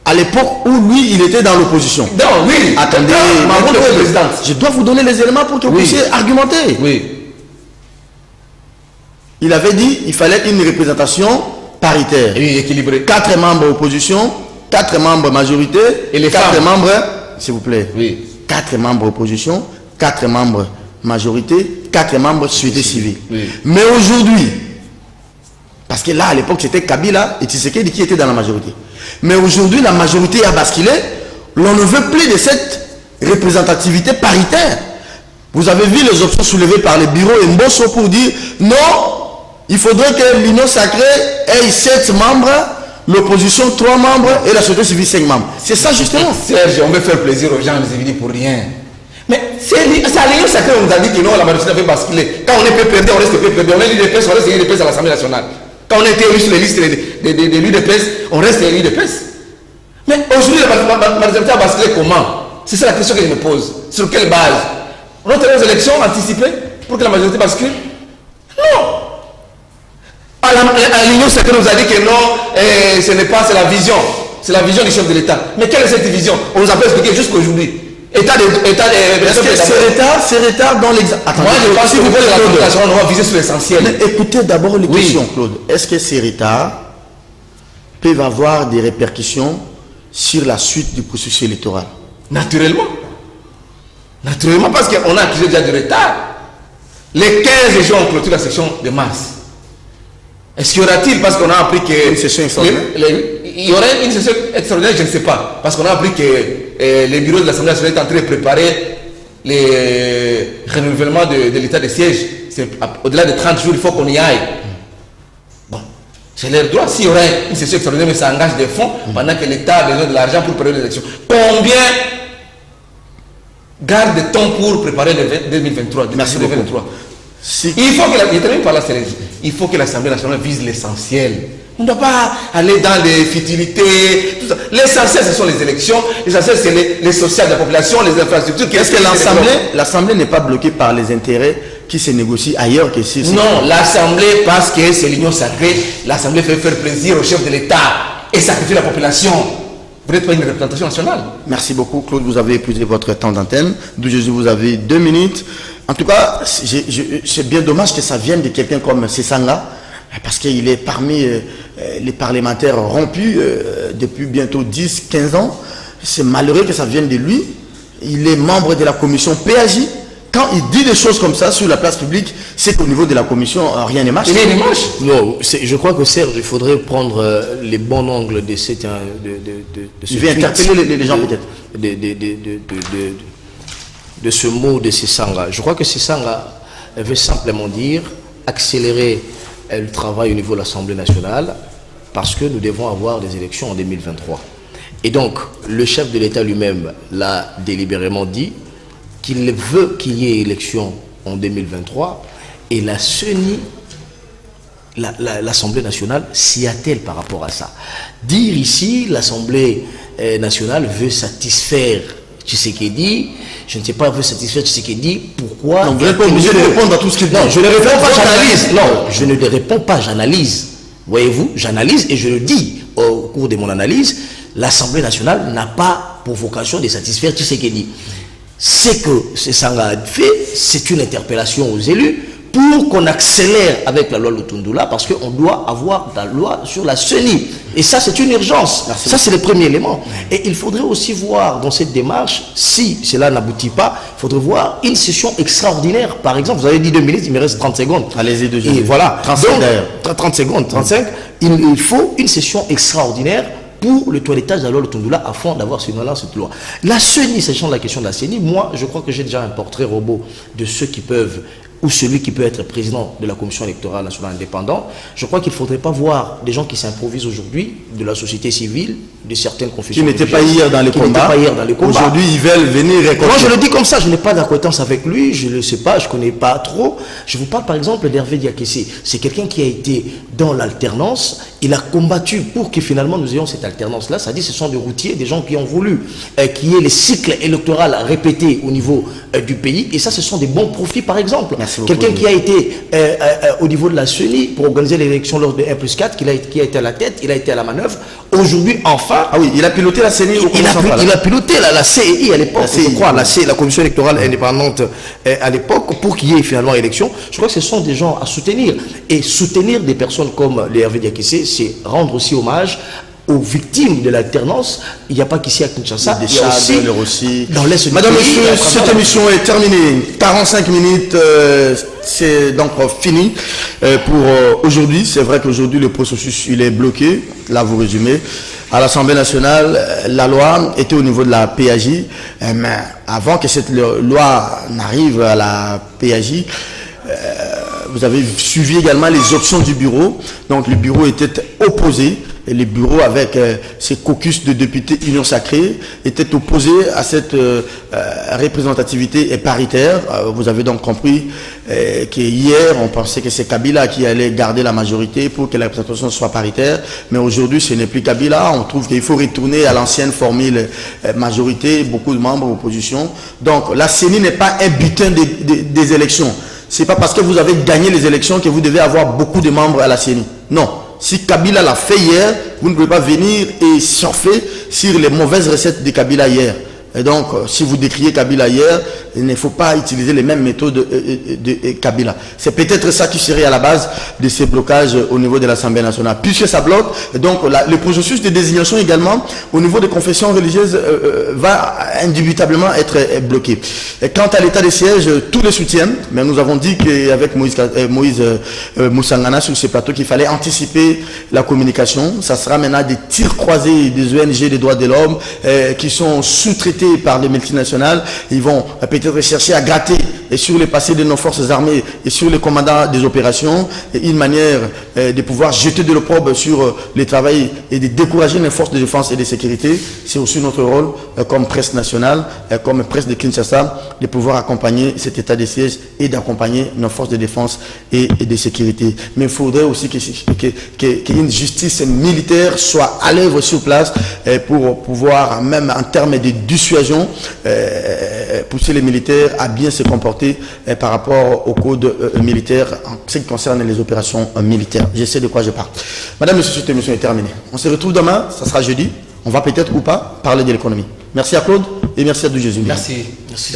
à l'époque où lui, il était dans l'opposition. Non, oui. Attendez, je dois vous donner les éléments pour que vous puissiez argumenter. Oui. Il avait dit qu'il fallait une représentation paritaire. Oui, équilibrée. 4 membres opposition, 4 membres majorité, et les 4 membres, s'il vous plaît. Oui. 4 membres opposition, 4 membres majorité, 4 membres société civile. Oui. Mais aujourd'hui, parce que là, à l'époque, c'était Kabila et Tshisekedi qui étaient dans la majorité. Mais aujourd'hui, la majorité a basculé. L'on ne veut plus de cette représentativité paritaire. Vous avez vu les options soulevées par les bureaux et Mbosso pour dire non, il faudrait que l'Union sacrée ait 7 membres, l'opposition 3 membres et la société civile 5 membres. C'est ça justement. Serge, on veut faire plaisir aux gens, les éviter pour rien. Mais c'est à l'Union sacrée, on nous a dit que non, la majorité avait basculé. Quand on est PPRD, on reste PPRD. On est l'UDPS, on reste l'UDPS à l'Assemblée nationale. Quand on était élu sur les listes de l'UDPS, on reste l'UDPS. Mais aujourd'hui, la majorité a basculé comment? C'est ça la question que je me pose. Sur quelle base? On a fait des élections anticipées pour que la majorité bascule? Non. À l'Union sacrée, nous a dit que non, ce n'est pas, c'est la vision. C'est la vision du chef de l'État. Mais quelle est cette vision? On nous a pas expliqué jusqu'aujourd'hui. Est-ce que c'est retard dans l'examen? Moi, je pense que vous voulez la population, on va viser sur l'essentiel. Mais écoutez d'abord les questions, Claude. Est-ce que ces retards peuvent avoir des répercussions sur la suite du processus électoral? Naturellement. Naturellement, parce qu'on a accusé déjà du retard. Les 15 jours, on clôture la session de mars. Est-ce qu'il y aura-t-il, parce qu'on a appris que... Une session extraordinaire? Il y aurait une session extraordinaire, je ne sais pas. Parce qu'on a appris que les bureaux de l'Assemblée nationale sont en train de préparer les renouvellements de l'état de siège. Au-delà de 30 jours, il faut qu'on y aille. Bon, c'est leur droit. S'il y aurait une session extraordinaire, mais ça engage des fonds pendant que l'État a besoin de l'argent pour préparer l'élection. Combien garde de temps pour préparer le 2023? Merci beaucoup. 2023. Il faut que l'Assemblée nationale vise l'essentiel. On ne doit pas aller dans les futilités. L'essentiel, ce sont les élections. L'essentiel, c'est les social de la population, les infrastructures. Est-ce que l'Assemblée n'est pas bloquée par les intérêts qui se négocient ailleurs que ici? Non, l'Assemblée, parce que c'est l'Union sacrée, l'Assemblée fait faire plaisir au chef de l'État et sacrifier la population. Vous n'êtes pas une représentation nationale. Merci beaucoup, Claude. Vous avez épuisé votre temps d'antenne. D'où vous avez 2 minutes. En tout cas, c'est bien dommage que ça vienne de quelqu'un comme Sesanga, parce qu'il est parmi les parlementaires rompus depuis bientôt 10-15 ans. C'est malheureux que ça vienne de lui. Il est membre de la commission PAJ. Quand il dit des choses comme ça sur la place publique, c'est qu'au niveau de la commission, rien ne marche. Rien ne marche. Non, je crois que Serge, il faudrait prendre les bons angles de cette... Je vais interpeller les gens peut-être. De ce mot de Sesanga. Je crois que Sesanga veut simplement dire accélérer le travail au niveau de l'Assemblée nationale parce que nous devons avoir des élections en 2023. Et donc, le chef de l'État lui-même l'a délibérément dit qu'il veut qu'il y ait élection en 2023 et la CENI, l'Assemblée nationale, s'y attelle par rapport à ça. Dire ici, l'Assemblée nationale veut satisfaire Tshisekedi, je ne sais pas, veut satisfaire Tshisekedi, pourquoi... Non, vous n'êtes pas obligé de répondre à tout ce qu'il dit. Non, je ne réponds pas, j'analyse. Non, je ne réponds pas, j'analyse. Voyez-vous, j'analyse et je le dis au cours de mon analyse, l'Assemblée nationale n'a pas pour vocation de satisfaire Tshisekedi. Ce que Sesanga a fait, c'est une interpellation aux élus pour qu'on accélère avec la loi Lutundula, parce qu'on doit avoir la loi sur la CENI. Et ça, c'est une urgence. Merci. Ça, c'est le premier élément. Et il faudrait aussi voir dans cette démarche, si cela n'aboutit pas, il faudrait voir une session extraordinaire. Par exemple, vous avez dit 2 minutes, il me reste 30 secondes. Allez-y, 2 minutes. Voilà. 35 d'ailleurs. 30 secondes, 35. Il faut une session extraordinaire pour le toilettage de la loi Lutundula afin d'avoir cette loi. La CENI, sachant la question de la CENI, moi, je crois que j'ai déjà un portrait robot de ceux qui peuvent ou celui qui peut être président de la Commission électorale nationale indépendante. Je crois qu'il ne faudrait pas voir des gens qui s'improvisent aujourd'hui de la société civile, de certaines confessions. Qui n'étaient pas hier dans les combats. Aujourd'hui, ils veulent venir récolter. Moi, je le dis comme ça, je n'ai pas d'acquaintance avec lui, je ne le sais pas, je ne connais pas trop. Je vous parle par exemple d'Hervé Diakessé. C'est quelqu'un qui a été dans l'alternance. Il a combattu pour que finalement nous ayons cette alternance-là. Ça dit ce sont des routiers, des gens qui ont voulu qu'il y ait les cycles électoraux répétés au niveau du pays. Et ça, ce sont des bons profits par exemple. Quelqu'un qui a été au niveau de la CENI pour organiser l'élection lors de 1+4, qui a été à la tête, il a été à la manœuvre. Aujourd'hui, enfin... Ah oui, il a piloté la CENI au il a piloté la CEI à l'époque, je crois, la Commission électorale indépendante à l'époque, pour qu'il y ait finalement élection. Je crois que ce sont des gens à soutenir. Et soutenir des personnes comme les Hervé Diakessé, c'est rendre aussi hommage aux victimes de l'alternance. Il n'y a pas qu'ici à Kinshasa, des il y a aussi dans l'Est du Madame, pays. Monsieur, cette émission est terminée. 45 minutes, c'est donc fini pour aujourd'hui. C'est vrai qu'aujourd'hui, le processus il est bloqué. Là, vous résumez. À l'Assemblée nationale, la loi était au niveau de la PAJ. Mais avant que cette loi n'arrive à la PAJ, vous avez suivi également les options du bureau. Donc, le bureau était opposé. Et les bureaux avec ces caucus de députés Union Sacrée étaient opposés à cette représentativité paritaire. Vous avez donc compris qu'hier, on pensait que c'est Kabila qui allait garder la majorité pour que la représentation soit paritaire. Mais aujourd'hui, ce n'est plus Kabila. On trouve qu'il faut retourner à l'ancienne formule majorité, beaucoup de membres opposition. Donc la CENI n'est pas un butin des élections. Ce n'est pas parce que vous avez gagné les élections que vous devez avoir beaucoup de membres à la CENI. Non. Si Kabila l'a fait hier, vous ne pouvez pas venir et surfer sur les mauvaises recettes de Kabila hier. Et donc, si vous décriez Kabila hier, il ne faut pas utiliser les mêmes méthodes de Kabila. C'est peut-être ça qui serait à la base de ces blocages au niveau de l'Assemblée nationale. Puisque ça bloque, donc le processus de désignation également au niveau des confessions religieuses va indubitablement être bloqué. Et quant à l'état de siège, tous les soutiennent, mais nous avons dit qu'avec Moïse Moussangana sur ce plateau qu'il fallait anticiper la communication. Ça sera maintenant des tirs croisés des ONG des droits de l'homme qui sont sous-traités par les multinationales. Ils vont peut-être chercher à gratter et sur les passés de nos forces armées et sur les commandants des opérations, et une manière de pouvoir jeter de l'opprobre sur le travail et de décourager les forces de défense et de sécurité. C'est aussi notre rôle comme presse nationale, comme presse de Kinshasa, de pouvoir accompagner cet état de siège et d'accompagner nos forces de défense et de sécurité. Mais il faudrait aussi qu'une justice militaire soit à l'œuvre sur place pour pouvoir, même en termes de dissuasion, pousser les militaires à bien se comporter par rapport au code militaire en ce qui concerne les opérations militaires. Je sais de quoi je parle. Madame, monsieur, cette émission est terminée. On se retrouve demain, ça sera jeudi. On va peut-être ou pas parler de l'économie. Merci à Claude et merci à Dieu Jésus. Merci. Merci.